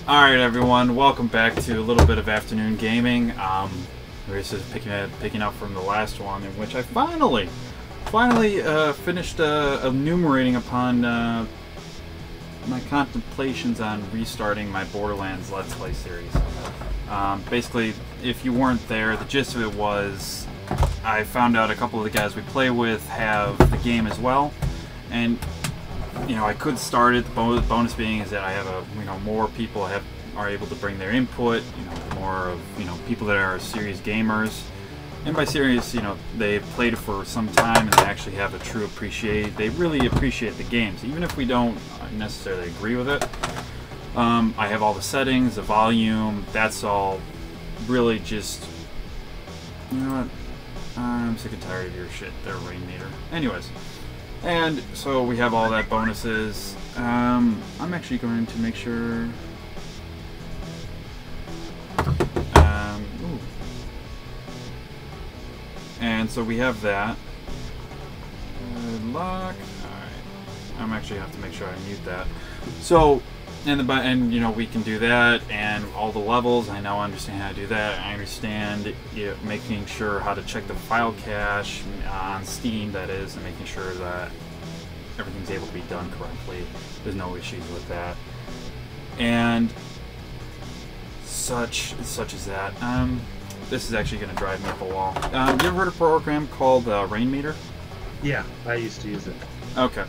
Alright everyone, welcome back to a little bit of afternoon gaming. We're just picking up from the last one, in which I finally finished enumerating upon my contemplations on restarting my Borderlands Let's Play series. Basically, if you weren't there, the gist of it was I found out a couple of the guys we play with have the game as well, and you know, I could start it. The bonus being is that I have more people are able to bring their input. More of people that are serious gamers, and by serious, they played it for some time and they actually have a true They really appreciate the games, even if we don't necessarily agree with it. I have all the settings, the volume. That's all really just, you know what? I'm sick and tired of your shit there, Rain Meter. Anyways. And so we have all that bonuses. I'm actually going to make sure. Ooh. And so we have that. Good luck. Alright. I'm actually have to make sure I mute that. So, and we can do that, and all the levels. I now understand how to do that. I understand making sure how to check the file cache on Steam, that is, and making sure that everything's able to be done correctly. There's no issues with that, and such as that. This is actually going to drive me up a wall. You ever heard of a program called Rain Meter? Yeah, I used to use it. Okay.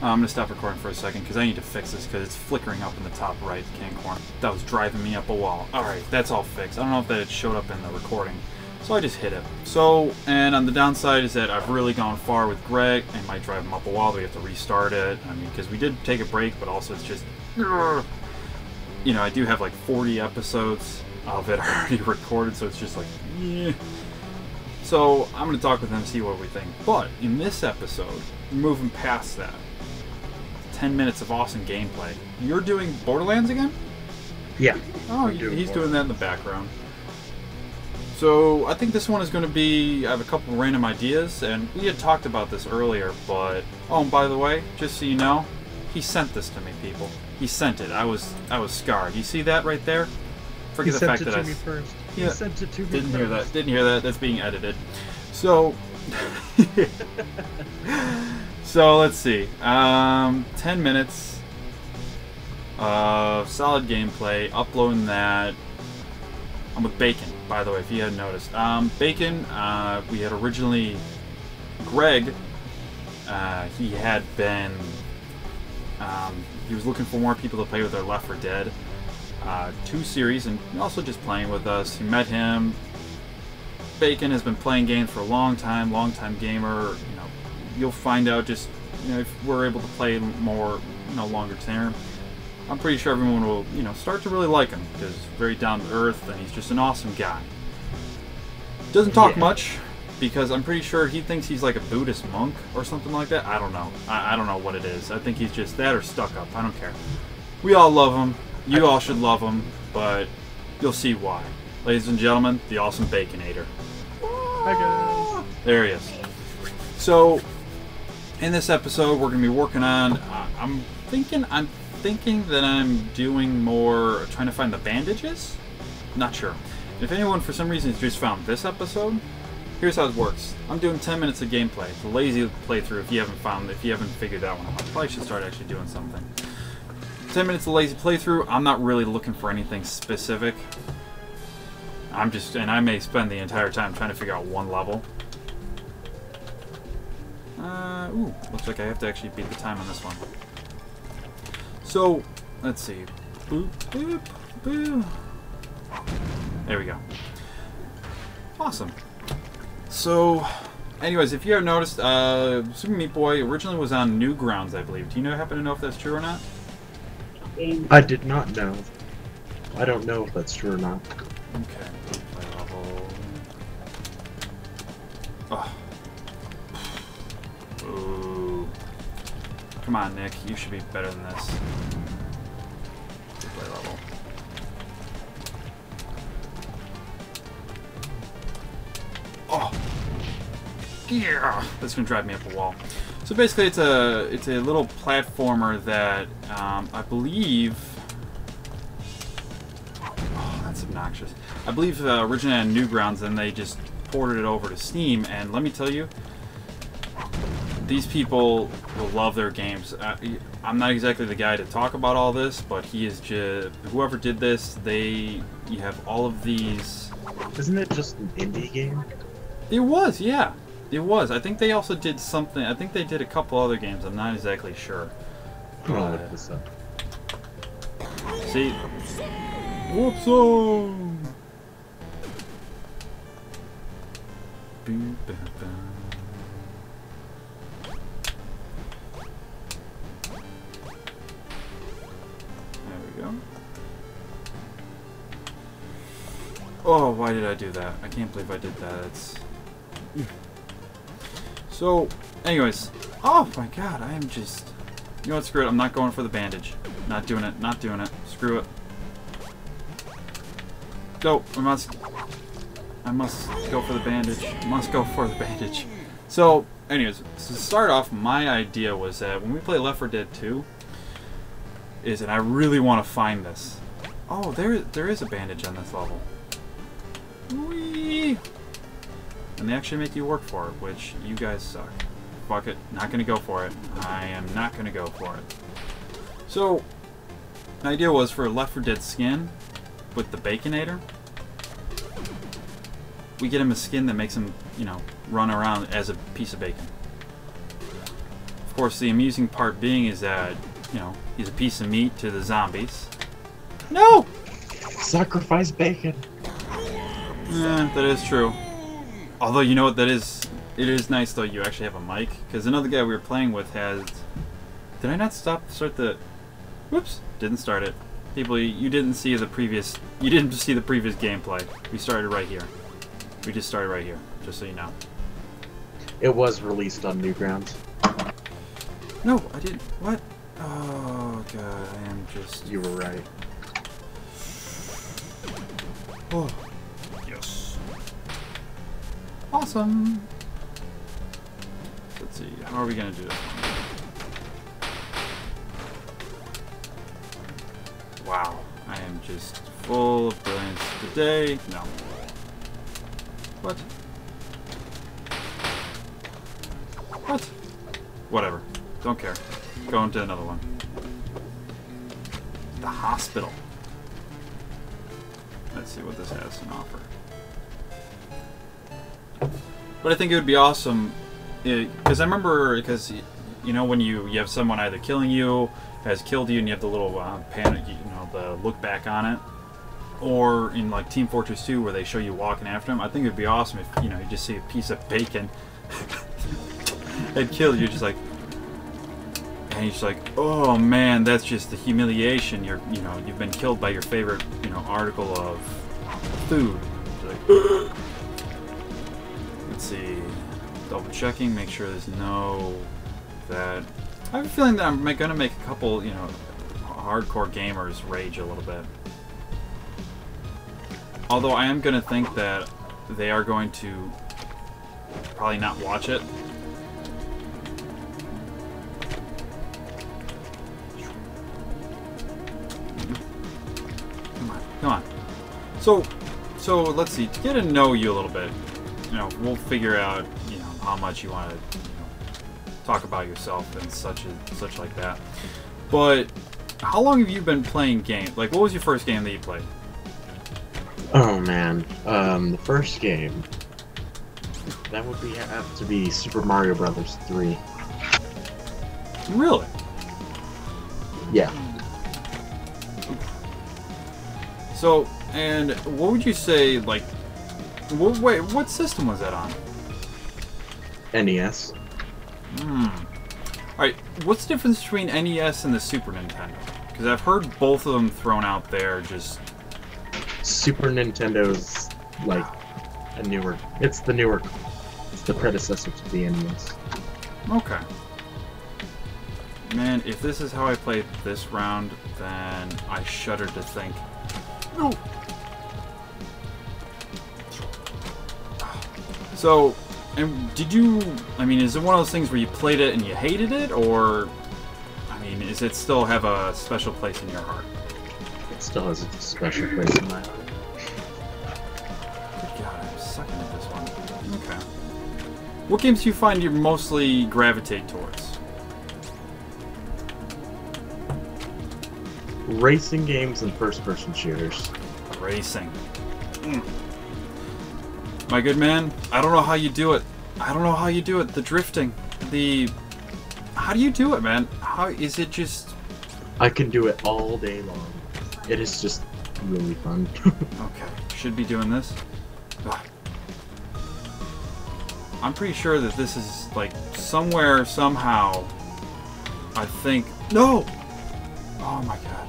I'm going to stop recording for a second because I need to fix this because it's flickering up in the top right can corner. That was driving me up a wall. Alright, that's all fixed. I don't know if that showed up in the recording. So I just hit it. So, and on the downside is that I've really gone far with Greg. I might drive him up a wall, but we have to restart it. I mean, because we did take a break, but also it's just, I do have like 40 episodes of it already recorded, so it's just like, yeah. So I'm going to talk with him and see what we think. But in this episode, we're moving past that. 10 minutes of awesome gameplay. You're doing Borderlands again? Yeah. Oh, he's doing that in the background. So I think this one is going to be, I have a couple random ideas, and we had talked about this earlier, but, oh, and by the way, just so you know, he sent this to me, people. He sent it. I was scarred. You see that right there? Forget the fact that I... He sent it to me first. Yeah, he sent it to me didn't first. Didn't hear that. That's being edited. So... So let's see. 10 minutes of solid gameplay. Uploading that. I'm with Bacon, by the way, if you hadn't noticed. Bacon, we had originally Greg. He had been. He was looking for more people to play with their Left 4 Dead 2 series, and also just playing with us. He met him. Bacon has been playing games for a long time gamer. You'll find out just, if we're able to play more, longer term. I'm pretty sure everyone will, start to really like him because he's very down to earth and he's just an awesome guy. Doesn't talk much because I'm pretty sure he thinks he's like a Buddhist monk or something like that. I don't know. I don't know what it is. I think he's just that or stuck up. I don't care. We all love him. You all should love him, but you'll see why. Ladies and gentlemen, the awesome Baconator. Hi guys. There he is. So, in this episode, we're going to be working on. I'm thinking that I'm doing more trying to find the bandages. Not sure. If anyone for some reason has just found this episode, here's how it works. I'm doing 10 minutes of gameplay. It's a lazy playthrough. If you haven't figured that one out, I probably should start actually doing something. 10 minutes of lazy playthrough. I'm not really looking for anything specific. And I may spend the entire time trying to figure out one level. Ooh, looks like I have to actually beat the time on this one. So, let's see. Boop, boop, boop. There we go. Awesome. So, anyways, if you haven't noticed, Super Meat Boy originally was on Newgrounds, I believe. Do you happen to know if that's true or not? I did not know. I don't know if that's true or not. Okay. Play level. Oh. Ooh. Come on, Nick. You should be better than this. Play level. Oh. Yeah. That's gonna drive me up a wall. So basically, it's a little platformer that I believe That's obnoxious. I believe originally on Newgrounds, then they just ported it over to Steam, and let me tell you, these people will love their games. I'm not exactly the guy to talk about all this, but he is just... Whoever did this, you have all of these... Isn't it just an indie game? It was, yeah. It was. I think they also did something... I think they did a couple other games. I'm not exactly sure. I'll look this up. See? Whoopsie! Boom, boom, boom. Oh, why did I do that? I can't believe I did that. It's... So, anyways. Oh my god, I am just... You know what, screw it. I'm not going for the bandage. Not doing it. Not doing it. Screw it. Go. I must go for the bandage. Must go for the bandage. So, anyways. To start off, my idea was that when we play Left 4 Dead 2, and I really want to find this. Oh, there is a bandage on this level. Whee! And they actually make you work for it, which you guys suck. Fuck it. Not gonna go for it. I am not gonna go for it. So, the idea was for Left 4 Dead skin with the Baconator. We get him a skin that makes him, you know, run around as a piece of bacon. Of course, the amusing part being is that, you know, he's a piece of meat to the zombies. No! Sacrifice bacon! Yeah, that is true. Although, you know what, it is nice though you actually have a mic, because another guy we were playing with has... Did I not start the... Whoops! Didn't start it. People, you didn't see the previous gameplay. We started right here. We just started right here, just so you know. It was released on Newgrounds. No, I didn't. What? Oh god, I am just... You were right. Oh. Yes. Awesome. Let's see, how are we gonna do this one? Wow, I am just full of brilliance today. No. What? What? Whatever. Don't care. Going to another one. The hospital. Let's see what this has to offer. But I think it would be awesome, because I remember, because you know when you have someone either killing you, has killed you, and you have the little panic, you know, the look back on it, or in like Team Fortress 2 where they show you walking after him. I think it would be awesome if, you know, you just see a piece of bacon and kill you, just like, and he's like, oh man, that's just the humiliation. You've been killed by your favorite, you know, article of food. Like, let's see, double checking, make sure there's no that. I have a feeling that I'm gonna make a couple, you know, hardcore gamers rage a little bit. Although I am gonna think that they are going to probably not watch it. Come on. So let's see. To get to know you a little bit, you know, we'll figure out, you know, how much you want to, you know, talk about yourself and such like that. But how long have you been playing games? Like, what was your first game that you played? Oh man, the first game that would have to be Super Mario Brothers 3. Really? Yeah. So, and what would you say, like, wait, what system was that on? NES. Alright, what's the difference between NES and the Super Nintendo? Because I've heard both of them thrown out there, just... Super Nintendo's, like, a newer... It's the predecessor to the NES. Okay. Man, if this is how I played this round, then I shudder to think... No. So, and did you... I mean, is it one of those things where you played it and you hated it, or... I mean, is it still have a special place in your heart? It still has a special place in my heart. Okay. What games do you find you mostly gravitate towards? Racing games and first-person shooters. Racing. My good man, I don't know how you do it. I don't know how you do it. The drifting. How do you do it, man? How is it just... I can do it all day long. It is just really fun. Okay, should be doing this. Ugh. I'm pretty sure that this is, like, somewhere, somehow, I think... No! Oh my god.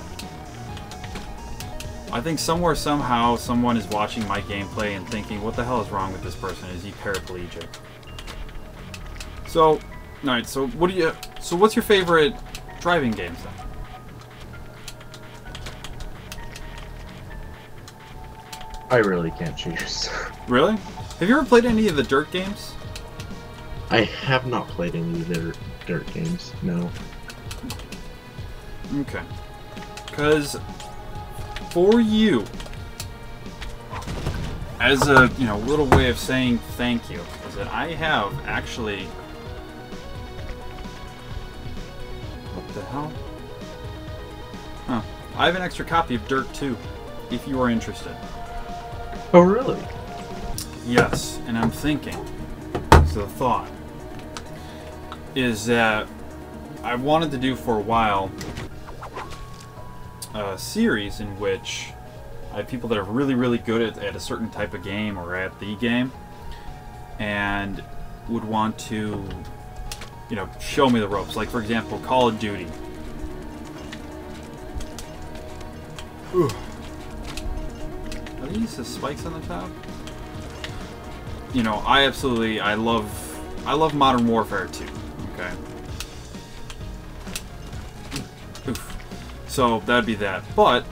I think somewhere, somehow, someone is watching my gameplay and thinking, what the hell is wrong with this person? Is he paraplegic? So, alright, so what do you... So what's your favorite driving games, then? I really can't choose. Really? Have you ever played any of the Dirt games? I have not played any of their Dirt games, no. Okay. Because for you, as a little way of saying thank you, is that I have actually... What the hell? Huh. I have an extra copy of Dirt 2, if you are interested. Oh, really? Yes, and I'm thinking, so the thought is that I wanted to do for a while a series in which I have people that are really, really good at a certain type of game or at the game and would want to, show me the ropes. Like, for example, Call of Duty. Ooh. Are these the spikes on the top? I love Modern Warfare 2. Okay. Oof. So that'd be that. But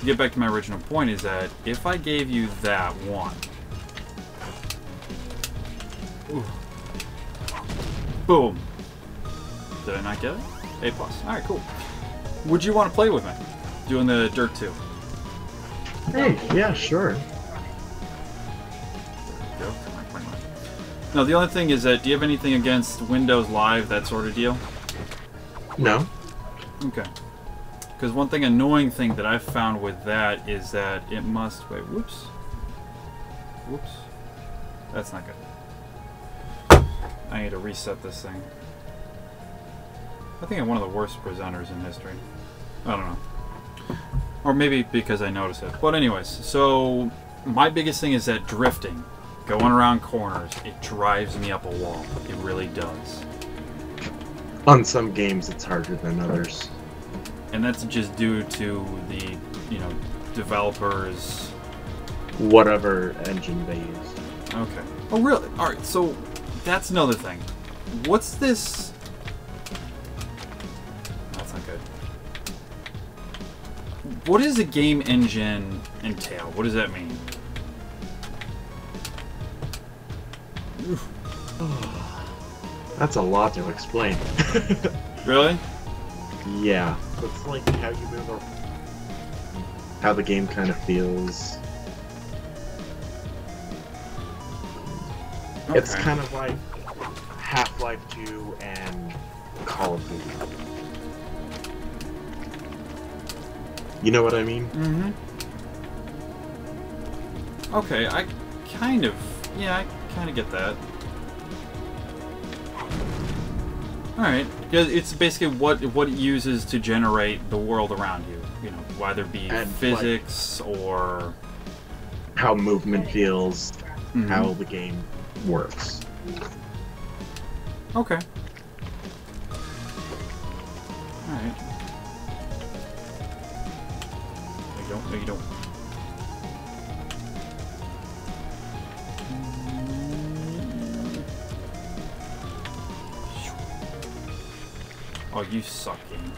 to get back to my original point is that if I gave you that one, ooh, boom. Did I not get it? A+. Alright, cool. Would you want to play with me? Doing the Dirt 2? Hey, yeah, sure. No, the only thing is that, do you have anything against Windows Live, that sort of deal? No. Okay. Because one annoying thing that I've found with that is that it must... Wait, whoops. Whoops. That's not good. I need to reset this thing. I think I'm one of the worst presenters in history. I don't know. Or maybe because I notice it. But anyways, so my biggest thing is that drifting. Going around corners, it drives me up a wall. It really does. On some games, it's harder than others. And that's just due to the, developers... Whatever engine they use. Okay. Oh, really? Alright, so that's another thing. What's this... That's not good. What does a game engine entail? What does that mean? That's a lot to explain. Really? Yeah. It's like how you move around, how the game kind of feels. Okay. It's kind of like Half-Life 2 and Call of Duty. You know what I mean? Mm-hmm. Okay, I kind of get that. Alright. It's basically what it uses to generate the world around you. Whether it be and physics or... how movement feels, how the game works. Okay. Alright. No, you don't. Oh, you suck, game.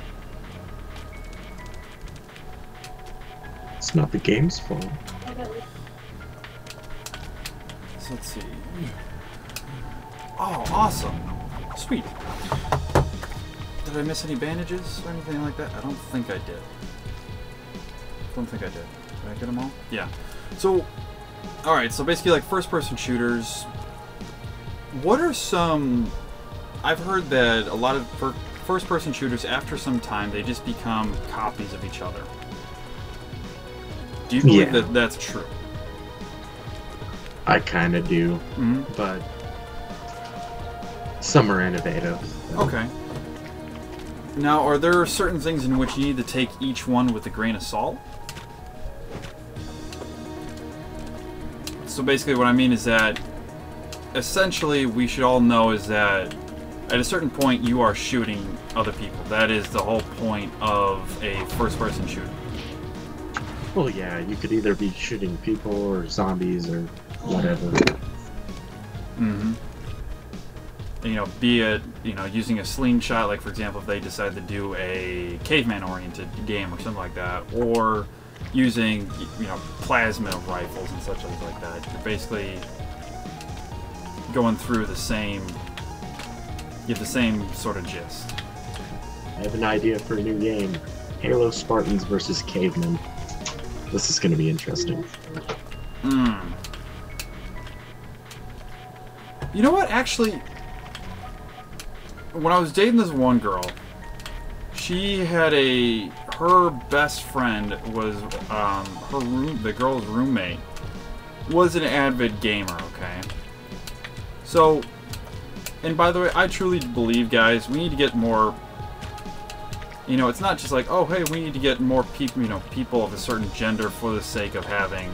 It's not the game's fault. So let's see. Oh, awesome. Sweet. Did I miss any bandages or anything like that? I don't think I did. Did I get them all? Yeah. So, alright, so basically like first-person shooters, what are some... I've heard that a lot of first-person shooters, after some time, they just become copies of each other. Do you believe that that's true? I kind of do, but some are innovative. Okay. Now, are there certain things in which you need to take each one with a grain of salt? So basically what I mean is that essentially we should all know is that at a certain point you are shooting other people. That is the whole point of a first-person shooter. Well, yeah, you could either be shooting people or zombies or whatever. You know, be it, you know, using a slingshot, like for example if they decide to do a caveman-oriented game or something like that, or using, you know, plasma rifles and such things like that. You're basically going through the same, you have the same sort of gist. I have an idea for a new game. Halo Spartans versus Cavemen. This is going to be interesting. You know what, actually, when I was dating this one girl, she had her best friend was, the girl's roommate was an avid gamer, okay? So, and by the way, I truly believe, guys, we need to get more, you know, it's not just like, oh, hey, we need to get more people, you know, people of a certain gender for the sake of having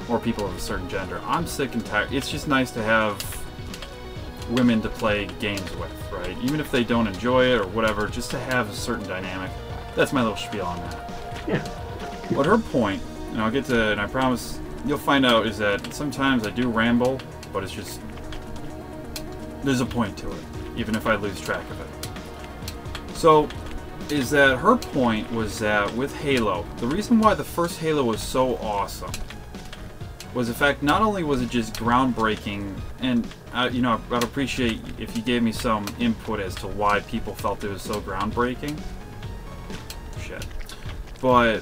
more people of a certain gender. I'm sick and tired. It's just nice to have women to play games with, right? Even if they don't enjoy it or whatever, just to have a certain dynamic. That's my little spiel on that. Yeah. But her point, and I'll get to, and I promise you'll find out, is that sometimes I do ramble, but it's just, there's a point to it, even if I lose track of it. So, is that her point was that with Halo, the reason why the first Halo was so awesome was the fact not only was it just groundbreaking, and you know, I'd appreciate if you gave me some input as to why people felt it was so groundbreaking. Shit. But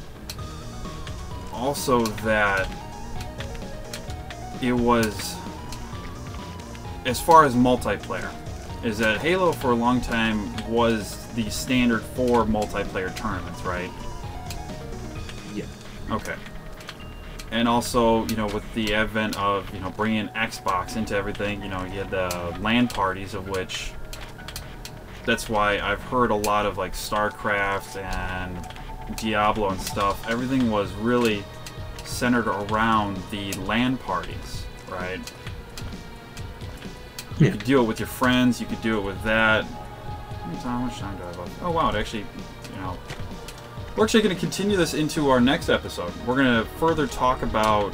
also that it was, as far as multiplayer, is that Halo for a long time was the standard for multiplayer tournaments, right? Yeah. Okay. And also, you know, with the advent of, you know, bringing Xbox into everything, you know, you had the LAN parties, of which, that's why I've heard a lot of, like, StarCraft and Diablo and stuff, everything was really centered around the LAN parties, right? Yeah. You could do it with your friends, you could do it with that. How much time do I have left? Oh, wow, it actually, you know... We're actually going to continue this into our next episode. We're going to further talk about...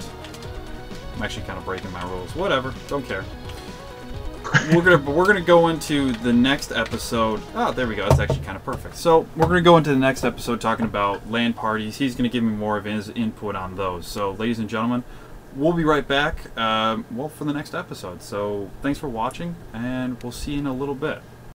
I'm actually kind of breaking my rules. Whatever. Don't care. We're gonna go into the next episode. Oh, there we go. That's actually kind of perfect. So we're going to go into the next episode talking about LAN parties. He's going to give me more of his input on those. So, ladies and gentlemen, we'll be right back, well, for the next episode. So thanks for watching, and we'll see you in a little bit.